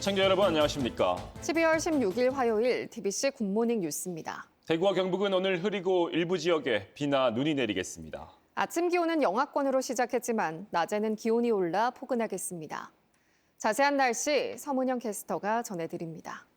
시청자 여러분 안녕하십니까? 12월 16일 화요일 TBC 굿모닝 뉴스입니다. 대구와 경북은 오늘 흐리고 일부 지역에 비나 눈이 내리겠습니다. 아침 기온은 영하권으로 시작했지만 낮에는 기온이 올라 포근하겠습니다. 자세한 날씨 서문영 캐스터가 전해드립니다.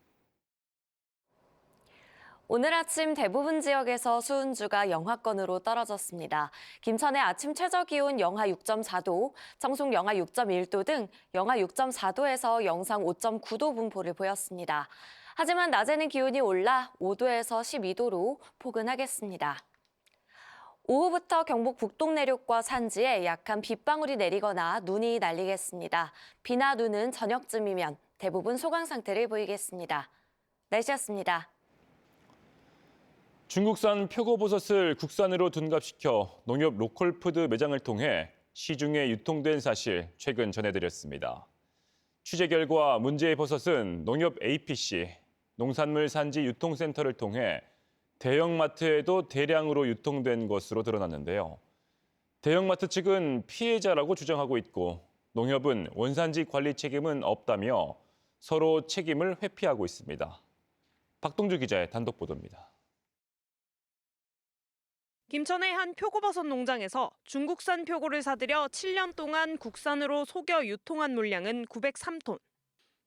오늘 아침 대부분 지역에서 수은주가 영하권으로 떨어졌습니다. 김천의 아침 최저 기온 영하 6.4도, 청송 영하 6.1도 등 영하 6.4도에서 영상 5.9도 분포를 보였습니다. 하지만 낮에는 기온이 올라 5도에서 12도로 포근하겠습니다. 오후부터 경북 북동 내륙과 산지에 약한 빗방울이 내리거나 눈이 날리겠습니다. 비나 눈은 저녁쯤이면 대부분 소강 상태를 보이겠습니다. 날씨였습니다. 중국산 표고버섯을 국산으로 둔갑시켜 농협 로컬푸드 매장을 통해 시중에 유통된 사실 최근 전해드렸습니다. 취재 결과 문제의 버섯은 농협 APC, 농산물 산지 유통센터를 통해 대형마트에도 대량으로 유통된 것으로 드러났는데요. 대형마트 측은 피해자라고 주장하고 있고 농협은 원산지 관리 책임은 없다며 서로 책임을 회피하고 있습니다. 박동주 기자의 단독 보도입니다. 김천의 한 표고버섯 농장에서 중국산 표고를 사들여 7년 동안 국산으로 속여 유통한 물량은 903톤.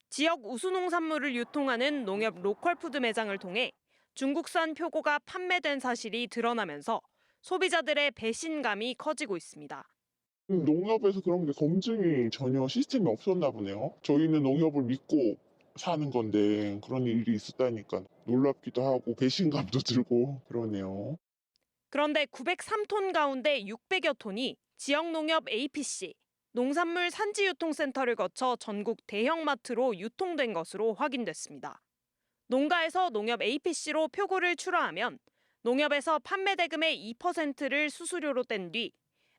지역 우수농산물을 유통하는 농협 로컬푸드 매장을 통해 중국산 표고가 판매된 사실이 드러나면서 소비자들의 배신감이 커지고 있습니다. 농협에서 그런 게 검증이 전혀 시스템이 없었나 보네요. 저희는 농협을 믿고 사는 건데 그런 일이 있었다니까 놀랍기도 하고 배신감도 들고 그러네요. 그런데 903톤 가운데 600여 톤이 지역 농협 APC, 농산물 산지유통센터를 거쳐 전국 대형마트로 유통된 것으로 확인됐습니다. 농가에서 농협 APC로 표고를 출하하면 농협에서 판매 대금의 2%를 수수료로 뗀 뒤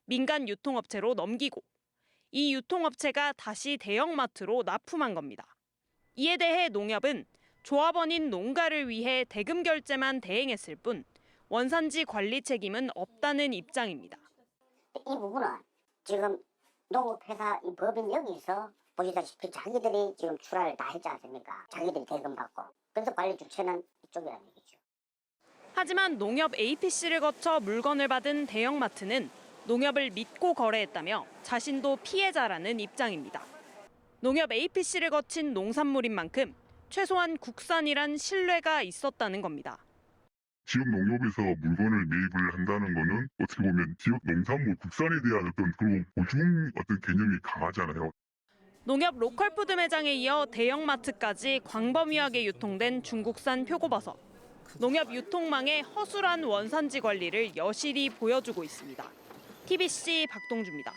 민간 유통업체로 넘기고 이 유통업체가 다시 대형마트로 납품한 겁니다. 이에 대해 농협은 조합원인 농가를 위해 대금 결제만 대행했을 뿐 원산지 관리 책임은 없다는 입장입니다. 이 부분은 지금 농업회사 이 법인 여기서 보시다시피 자기들이 지금 출하를 다 했지 않습니까? 자기들이 대금 받고. 그래서 관리 주체는 이쪽이라는 얘기죠. 하지만 농협 APC를 거쳐 물건을 받은 대형마트는 농협을 믿고 거래했다며 자신도 피해자라는 입장입니다. 농협 APC를 거친 농산물인 만큼 최소한 국산이란 신뢰가 있었다는 겁니다. 지역 농협에서 물건을 매입을 한다는 거는 어떻게 보면 지역 농산물 국산에 대한 어떤 그런 보증 어떤 개념이 강하잖아요. 농협 로컬푸드 매장에 이어 대형마트까지 광범위하게 유통된 중국산 표고버섯. 농협 유통망의 허술한 원산지 관리를 여실히 보여주고 있습니다. TBC 박동주입니다.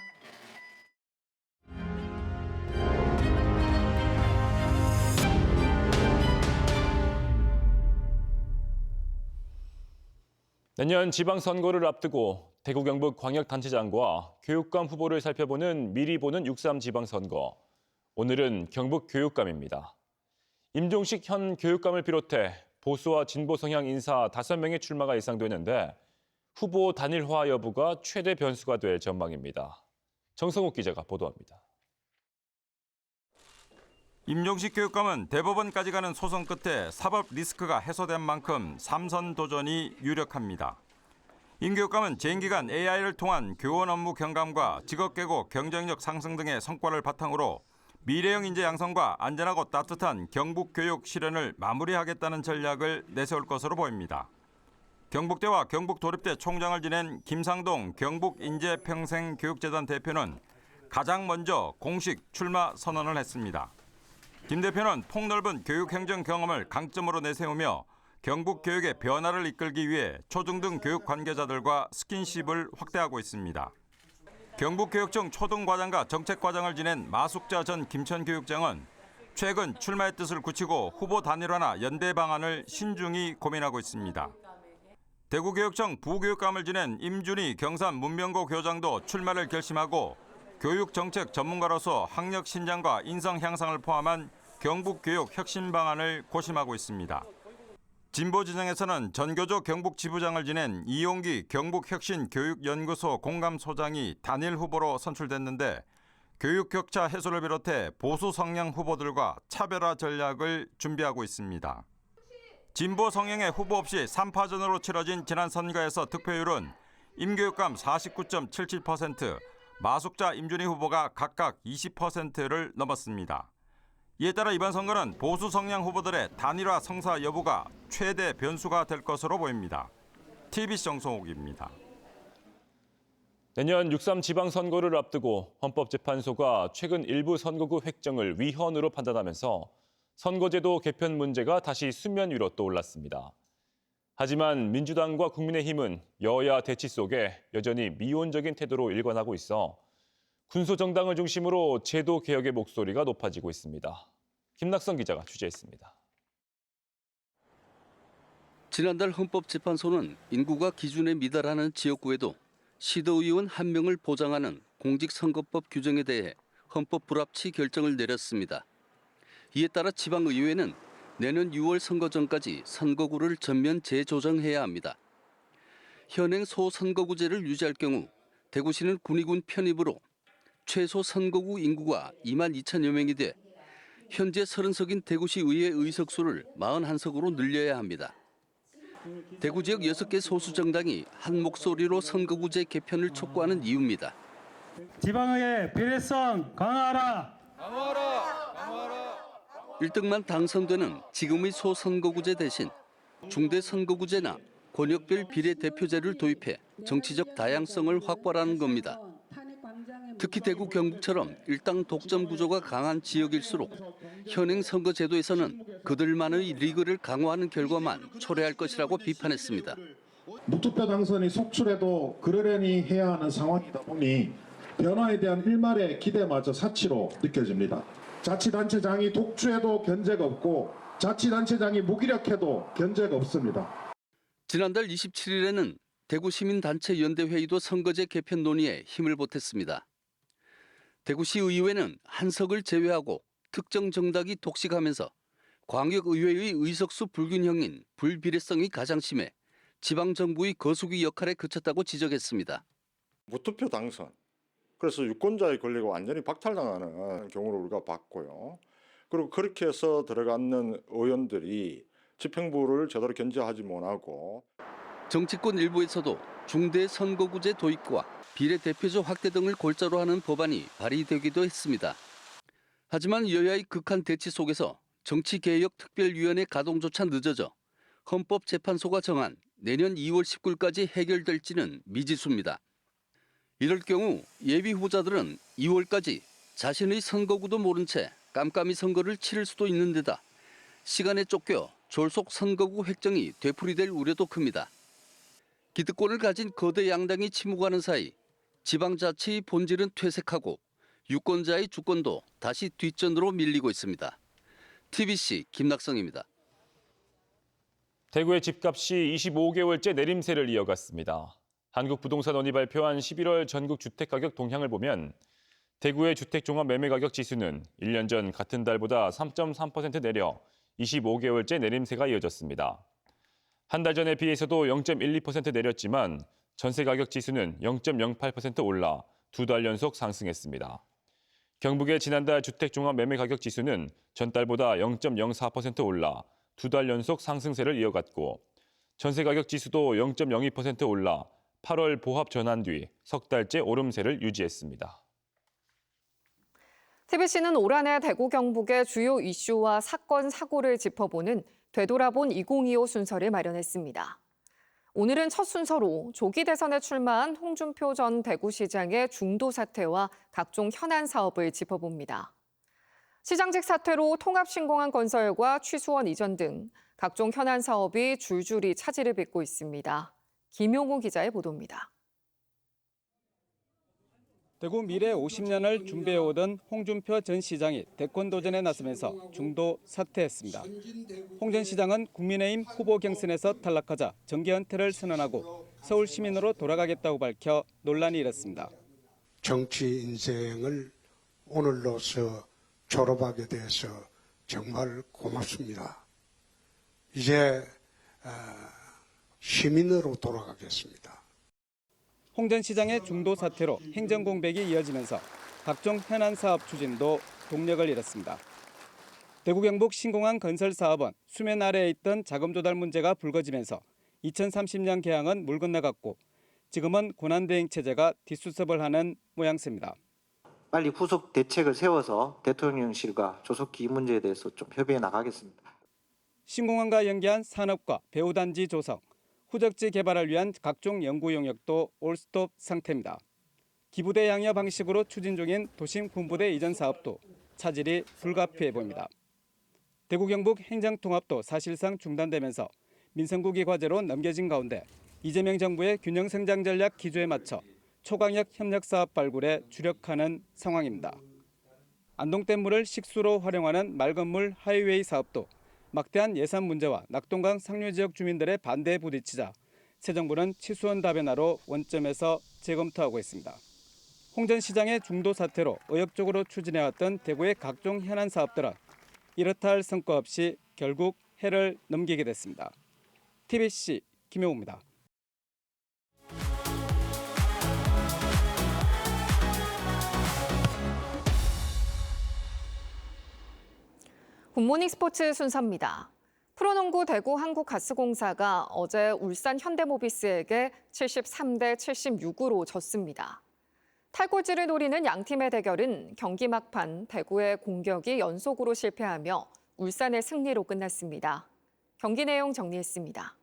내년 지방선거를 앞두고 대구 경북 광역단체장과 교육감 후보를 살펴보는 미리 보는 6.3 지방선거. 오늘은 경북 교육감입니다. 임종식 현 교육감을 비롯해 보수와 진보 성향 인사 5명의 출마가 예상되는데 후보 단일화 여부가 최대 변수가 될 전망입니다. 정성욱 기자가 보도합니다. 임종식 교육감은 대법원까지 가는 소송 끝에 사법 리스크가 해소된 만큼 3선 도전이 유력합니다. 임 교육감은 재임 기간 AI를 통한 교원 업무 경감과 직업 계고 경쟁력 상승 등의 성과를 바탕으로 미래형 인재 양성과 안전하고 따뜻한 경북 교육 실현을 마무리하겠다는 전략을 내세울 것으로 보입니다. 경북대와 경북도립대 총장을 지낸 김상동 경북인재평생교육재단 대표는 가장 먼저 공식 출마 선언을 했습니다. 김 대표는 폭넓은 교육행정 경험을 강점으로 내세우며 경북 교육의 변화를 이끌기 위해 초중등 교육 관계자들과 스킨십을 확대하고 있습니다. 경북교육청 초등과장과 정책과장을 지낸 마숙자 전 김천교육장은 최근 출마의 뜻을 굳히고 후보 단일화나 연대 방안을 신중히 고민하고 있습니다. 대구교육청 부교육감을 지낸 임준희 경산 문명고 교장도 출마를 결심하고 교육정책 전문가로서 학력 신장과 인성 향상을 포함한 경북교육 혁신 방안을 고심하고 있습니다. 진보 진영에서는 전교조 경북 지부장을 지낸 이용기 경북혁신교육연구소 공감소장이 단일 후보로 선출됐는데 교육 격차 해소를 비롯해 보수 성향 후보들과 차별화 전략을 준비하고 있습니다. 진보 성향의 후보 없이 3파전으로 치러진 지난 선거에서 득표율은 임교육감 49.77%, 마숙자 임준희 후보가 각각 20%를 넘었습니다. 이에 따라 이번 선거는 보수 성향 후보들의 단일화 성사 여부가 최대 변수가 될 것으로 보입니다. TBC 정성욱입니다. 내년 6.3 지방선거를 앞두고 헌법재판소가 최근 일부 선거구 획정을 위헌으로 판단하면서 선거제도 개편 문제가 다시 수면 위로 떠올랐습니다. 하지만 민주당과 국민의힘은 여야 대치 속에 여전히 미온적인 태도로 일관하고 있어 군소정당을 중심으로 제도 개혁의 목소리가 높아지고 있습니다. 김낙선 기자가 취재했습니다. 지난달 헌법재판소는 인구가 기준에 미달하는 지역구에도 시도의원 1명을 보장하는 공직선거법 규정에 대해 헌법 불합치 결정을 내렸습니다. 이에 따라 지방의회는 내년 6월 선거 전까지 선거구를 전면 재조정해야 합니다. 현행 소선거구제를 유지할 경우 대구시는 군의군 편입으로 최소 선거구 인구가 2만 2천여 명이 돼 현재 30석인 대구시 의회 의석수를 41석으로 늘려야 합니다. 대구 지역 6개 소수 정당이 한 목소리로 선거구제 개편을 촉구하는 이유입니다. 지방의회 비례성 강화하라. 1등만 당선되는 지금의 소선거구제 대신 중대선거구제나 권역별 비례대표제를 도입해 정치적 다양성을 확보하라는 겁니다. 특히 대구 경북처럼 일당 독점 구조가 강한 지역일수록 현행 선거제도에서는 그들만의 리그를 강화하는 결과만 초래할 것이라고 비판했습니다. 무투표 당선이 속출해도 그러려니 해야 하는 상황이다 보니 변화에 대한 일말의 기대마저 사치로 느껴집니다. 자치단체장이 독주해도 견제가 없고 자치단체장이 무기력해도 견제가 없습니다. 지난달 27일에는 대구시민단체 연대회의도 선거제 개편 논의에 힘을 보탰습니다. 대구시의회는 한석을 제외하고 특정 정당이 독식하면서 광역의회의 의석수 불균형인 불비례성이 가장 심해 지방정부의 거수기 역할에 그쳤다고 지적했습니다. 무투표 당선, 그래서 유권자의 권리가 완전히 박탈당하는 경우를 우리가 봤고요. 그리고 그렇게 해서 들어가는 의원들이 집행부를 제대로 견제하지 못하고 정치권 일부에서도 중대 선거구제 도입과 비례대표제 확대 등을 골자로 하는 법안이 발의되기도 했습니다. 하지만 여야의 극한 대치 속에서 정치개혁특별위원회 가동조차 늦어져 헌법재판소가 정한 내년 2월 19일까지 해결될지는 미지수입니다. 이럴 경우 예비 후보자들은 2월까지 자신의 선거구도 모른 채 깜깜이 선거를 치를 수도 있는 데다 시간에 쫓겨 졸속 선거구 획정이 되풀이될 우려도 큽니다. 기득권을 가진 거대 양당이 침묵하는 사이 지방자치의 본질은 퇴색하고 유권자의 주권도 다시 뒷전으로 밀리고 있습니다. TBC 김낙성입니다. 대구의 집값이 25개월째 내림세를 이어갔습니다. 한국부동산원이 발표한 11월 전국 주택가격 동향을 보면 대구의 주택종합매매가격 지수는 1년 전 같은 달보다 3.3% 내려 25개월째 내림세가 이어졌습니다. 한 달 전에 비해서도 0.12% 내렸지만 전세가격 지수는 0.08% 올라 2달 연속 상승했습니다. 경북의 지난달 주택종합매매가격 지수는 전달보다 0.04% 올라 2달 연속 상승세를 이어갔고 전세가격 지수도 0.02% 올라 8월 보합 전환 뒤 석 달째 오름세를 유지했습니다. TBC는 올 한해 대구 경북의 주요 이슈와 사건, 사고를 짚어보는 되돌아본 2025 순서를 마련했습니다. 오늘은 첫 순서로 조기 대선에 출마한 홍준표 전 대구시장의 중도 사퇴와 각종 현안 사업을 짚어봅니다. 시장직 사퇴로 통합신공항 건설과 취수원 이전 등 각종 현안 사업이 줄줄이 차질을 빚고 있습니다. 김용우 기자의 보도입니다. 대구 미래 50년을 준비해오던 홍준표 전 시장이 대권 도전에 나서면서 중도 사퇴했습니다. 홍 전 시장은 국민의힘 후보 경선에서 탈락하자 정계 은퇴를 선언하고 서울 시민으로 돌아가겠다고 밝혀 논란이 일었습니다. 정치 인생을 오늘로서 졸업하게 돼서 정말 고맙습니다. 이제 시민으로 돌아가겠습니다. 홍 전 시장의 중도 사퇴로 행정 공백이 이어지면서 각종 현안 사업 추진도 동력을 잃었습니다. 대구 경북 신공항 건설 사업은 수면 아래에 있던 자금 조달 문제가 불거지면서 2030년 개항은 물 건너갔고 지금은 고난대행 체제가 뒷수습을 하는 모양새입니다. 빨리 후속 대책을 세워서 대통령실과 조속히 이 문제에 대해서 좀 협의해 나가겠습니다. 신공항과 연계한 산업과 배후단지 조성, 후적지 개발을 위한 각종 연구 용역도 올스톱 상태입니다. 기부대 양여 방식으로 추진 중인 도심 군부대 이전 사업도 차질이 불가피해 보입니다. 대구 경북 행정통합도 사실상 중단되면서 민생국이 과제로 넘겨진 가운데 이재명 정부의 균형 성장 전략 기조에 맞춰 초강력 협력 사업 발굴에 주력하는 상황입니다. 안동댐물을 식수로 활용하는 맑은 물 하이웨이 사업도 막대한 예산 문제와 낙동강 상류 지역 주민들의 반대에 부딪히자 새 정부는 치수원 다변화로 원점에서 재검토하고 있습니다. 홍 전 시장의 중도 사태로 의욕적으로 추진해왔던 대구의 각종 현안 사업들은 이렇다 할 성과 없이 결국 해를 넘기게 됐습니다. TBC 김용우입니다. 굿모닝 스포츠 순서입니다. 프로농구 대구 한국가스공사가 어제 울산 현대모비스에게 73대 76으로 졌습니다. 탈골지를 노리는 양팀의 대결은 경기 막판 대구의 공격이 연속으로 실패하며 울산의 승리로 끝났습니다. 경기 내용 정리했습니다.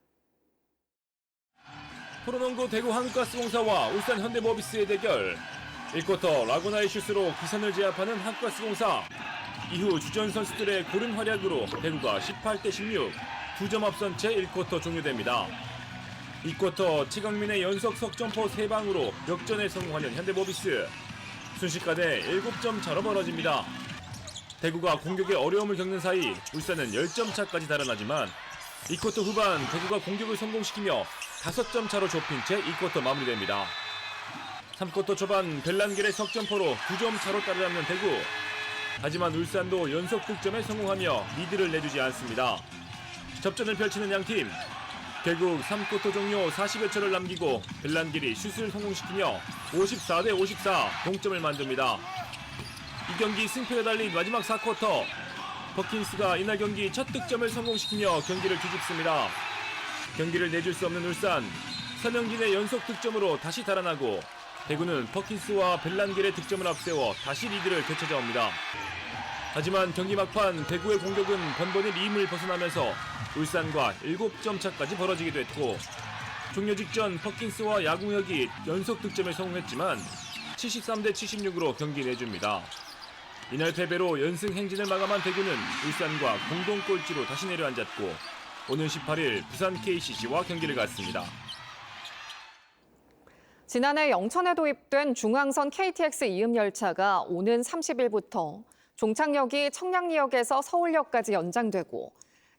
프로농구 대구 한국가스공사와 울산 현대모비스의 대결. 1쿼터 라구나의 슛으로 기선을 제압하는 한국가스공사. 이후 주전 선수들의 고른 활약으로 대구가 18대 16, 2점 앞선 채 1쿼터 종료됩니다. 2쿼터 최강민의 연속 석점포 3방으로 역전에 성공하는 현대모비스. 순식간에 7점 차로 벌어집니다. 대구가 공격에 어려움을 겪는 사이 울산은 10점 차까지 달아나지만 2쿼터 후반 대구가 공격을 성공시키며 5점 차로 좁힌 채 2쿼터 마무리됩니다. 3쿼터 초반 벨란겔의 석점포로 2점 차로 따라잡는 대구. 하지만 울산도 연속 득점에 성공하며 리드를 내주지 않습니다. 접전을 펼치는 양팀. 결국 3쿼터 종료 40여 초를 남기고 벨란겔이 슛을 성공시키며 54대 54 동점을 만듭니다. 이 경기 승패가 달린 마지막 4쿼터. 퍼킨스가 이날 경기 첫 득점을 성공시키며 경기를 뒤집습니다. 경기를 내줄 수 없는 울산. 서명진의 연속 득점으로 다시 달아나고 대구는 퍼킨스와 벨란겔의 득점을 앞세워 다시 리드를 되찾아옵니다. 하지만 경기 막판 대구의 공격은 번번이 리임을 벗어나면서 울산과 7점 차까지 벌어지게 됐고 종료 직전 퍼킨스와 야구혁이 연속 득점에 성공했지만 73대 76으로 경기 내줍니다. 이날 패배로 연승 행진을 마감한 대구는 울산과 공동 꼴찌로 다시 내려앉았고 오는 18일 부산 KCC와 경기를 갖습니다. 지난해 영천에 도입된 중앙선 KTX 이음 열차가 오는 30일부터 종착역이 청량리역에서 서울역까지 연장되고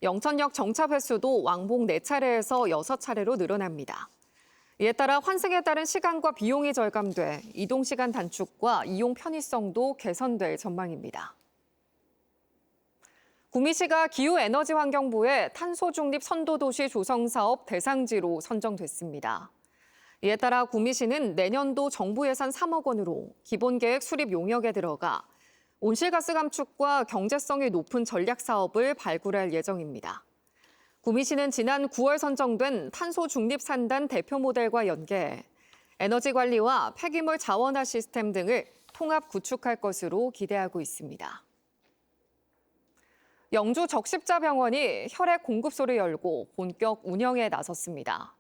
영천역 정차 횟수도 왕복 4차례에서 6차례로 늘어납니다. 이에 따라 환승에 따른 시간과 비용이 절감돼 이동 시간 단축과 이용 편의성도 개선될 전망입니다. 구미시가 기후에너지환경부의 탄소 중립 선도도시 조성 사업 대상지로 선정됐습니다. 이에 따라 구미시는 내년도 정부 예산 3억 원으로 기본계획 수립 용역에 들어가 온실가스 감축과 경제성이 높은 전략 사업을 발굴할 예정입니다. 구미시는 지난 9월 선정된 탄소 중립 산단 대표 모델과 연계해 에너지 관리와 폐기물 자원화 시스템 등을 통합 구축할 것으로 기대하고 있습니다. 영주 적십자병원이 혈액 공급소를 열고 본격 운영에 나섰습니다.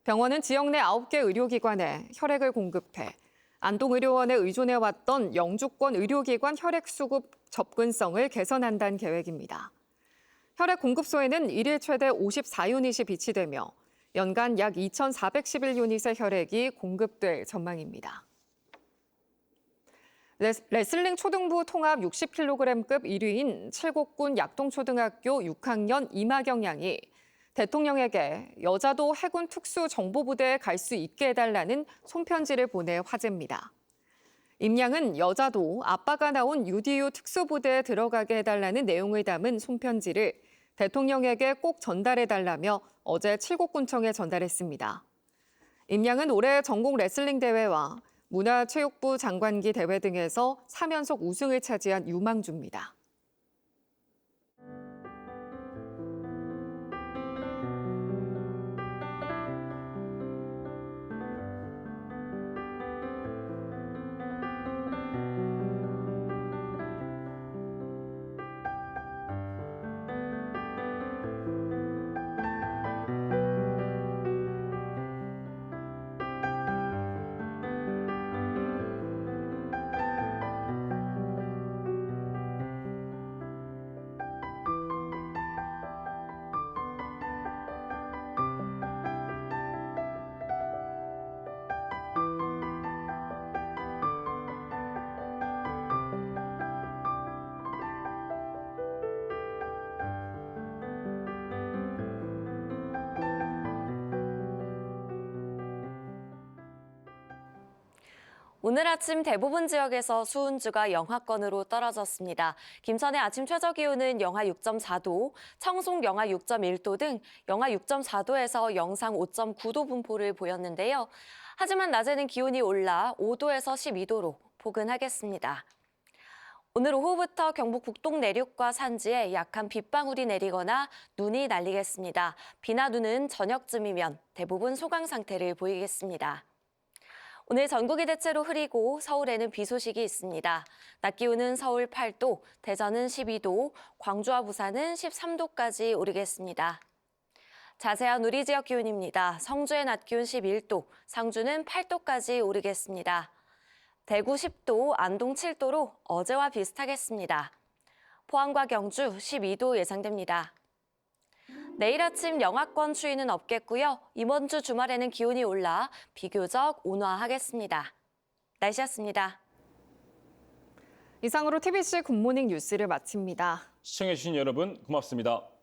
병원은 지역 내 9개 의료기관에 혈액을 공급해 안동의료원에 의존해왔던 영주권 의료기관 혈액 수급 접근성을 개선한다는 계획입니다. 혈액 공급소에는 일일 최대 54유닛이 비치되며 연간 약 2,411유닛의 혈액이 공급될 전망입니다. 레슬링 초등부 통합 60kg급 1위인 칠곡군 약동초등학교 6학년 이마경 양이 대통령에게 여자도 해군 특수정보부대에 갈 수 있게 해달라는 손편지를 보내 화제입니다. 임 양은 여자도 아빠가 나온 UDU 특수부대에 들어가게 해달라는 내용을 담은 손편지를 대통령에게 꼭 전달해달라며 어제 칠곡군청에 전달했습니다. 임 양은 올해 전국 레슬링 대회와 문화체육부 장관기 대회 등에서 3연속 우승을 차지한 유망주입니다. 오늘 아침 대부분 지역에서 수은주가 영하권으로 떨어졌습니다. 김천의 아침 최저 기온은 영하 6.4도, 청송 영하 6.1도 등 영하 6.4도에서 영상 5.9도 분포를 보였는데요. 하지만 낮에는 기온이 올라 5도에서 12도로 포근하겠습니다. 오늘 오후부터 경북 북동 내륙과 산지에 약한 빗방울이 내리거나 눈이 날리겠습니다. 비나 눈은 저녁쯤이면 대부분 소강 상태를 보이겠습니다. 오늘 전국이 대체로 흐리고 서울에는 비 소식이 있습니다. 낮 기온은 서울 8도, 대전은 12도, 광주와 부산은 13도까지 오르겠습니다. 자세한 우리 지역 기온입니다. 성주의 낮 기온 11도, 상주는 8도까지 오르겠습니다. 대구 10도, 안동 7도로 어제와 비슷하겠습니다. 포항과 경주 12도 예상됩니다. 내일 아침 영하권 추위는 없겠고요. 이번 주 주말에는 기온이 올라 비교적 온화하겠습니다. 날씨였습니다. 이상으로 TBC 굿모닝 뉴스를 마칩니다. 시청해주신 여러분 고맙습니다.